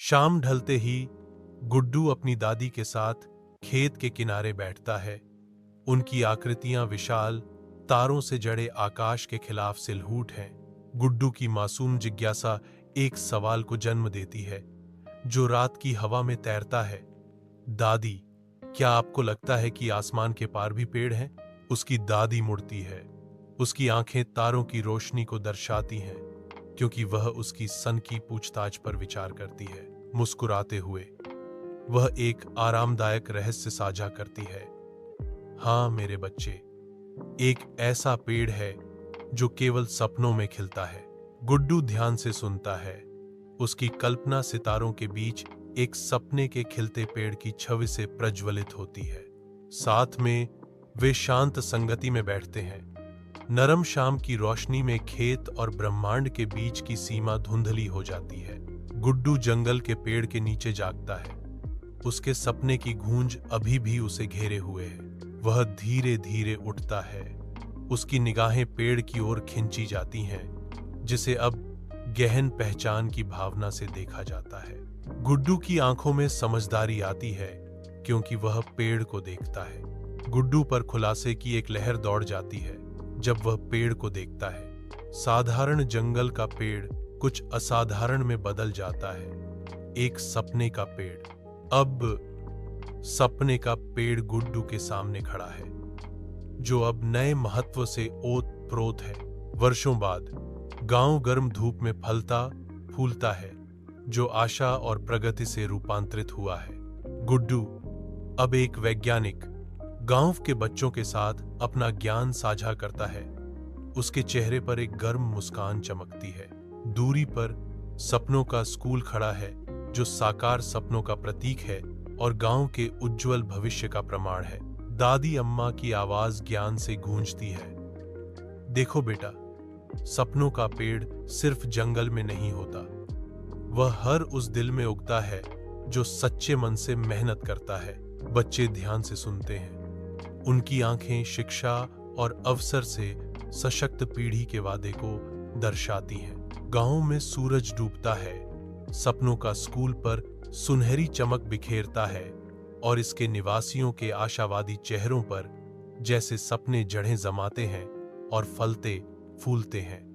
शाम ढलते ही गुड्डू अपनी दादी के साथ खेत के किनारे बैठता है। उनकी आकृतियां विशाल, तारों से जड़े आकाश के खिलाफ सिलहूट हैं। गुड्डू की मासूम जिज्ञासा एक सवाल को जन्म देती है, जो रात की हवा में तैरता है। दादी, क्या आपको लगता है कि आसमान के पार भी पेड़ हैं? उसकी दादी मुड़ती है। उसकी आंखें तारों की रोशनी को दर्शाती हैं, क्योंकि वह उसकी सन की पूछताछ पर विचार करती है। मुस्कुराते हुए वह एक आरामदायक रहस्य साझा करती है। हाँ मेरे बच्चे, एक ऐसा पेड़ है जो केवल सपनों में खिलता है। गुड्डू ध्यान से सुनता है। उसकी कल्पना सितारों के बीच एक सपने के खिलते पेड़ की छवि से प्रज्वलित होती है। साथ में वे शांत संगति में बैठते हैं। नरम शाम की रोशनी में खेत और ब्रह्मांड के बीच की सीमा धुंधली हो जाती है। गुड्डू जंगल के पेड़ के नीचे जागता है। उसके सपने की गूंज अभी भी उसे घेरे हुए है। वह धीरे धीरे उठता है। उसकी निगाहें पेड़ की ओर खिंची जाती हैं, जिसे अब गहन पहचान की भावना से देखा जाता है। गुड्डू की आंखों में समझदारी आती है, क्योंकि वह पेड़ को देखता है। गुड्डू पर खुलासे की एक लहर दौड़ जाती है जब वह पेड़ को देखता है। साधारण जंगल का पेड़ कुछ असाधारण में बदल जाता है। एक सपने का पेड़। अब सपने का पेड़ गुड्डू के सामने खड़ा है, जो अब नए महत्व से ओत-प्रोत है। वर्षों बाद गांव गर्म धूप में फलता फूलता है, जो आशा और प्रगति से रूपांतरित हुआ है। गुड्डू अब एक वैज्ञानिक गांव के बच्चों के साथ अपना ज्ञान साझा करता है। उसके चेहरे पर एक गर्म मुस्कान चमकती है। दूरी पर सपनों का स्कूल खड़ा है, जो साकार सपनों का प्रतीक है और गांव के उज्जवल भविष्य का प्रमाण है। दादी अम्मा की आवाज ज्ञान से गूंजती है। देखो बेटा, सपनों का पेड़ सिर्फ जंगल में नहीं होता, वह हर उस दिल में उगता है जो सच्चे मन से मेहनत करता है। बच्चे ध्यान से सुनते हैं। उनकी आंखें शिक्षा और अवसर से सशक्त पीढ़ी के वादे को दर्शाती हैं। गांव में सूरज डूबता है, सपनों का स्कूल पर सुनहरी चमक बिखेरता है और इसके निवासियों के आशावादी चेहरों पर जैसे सपने जड़ें जमाते हैं और फलते फूलते हैं।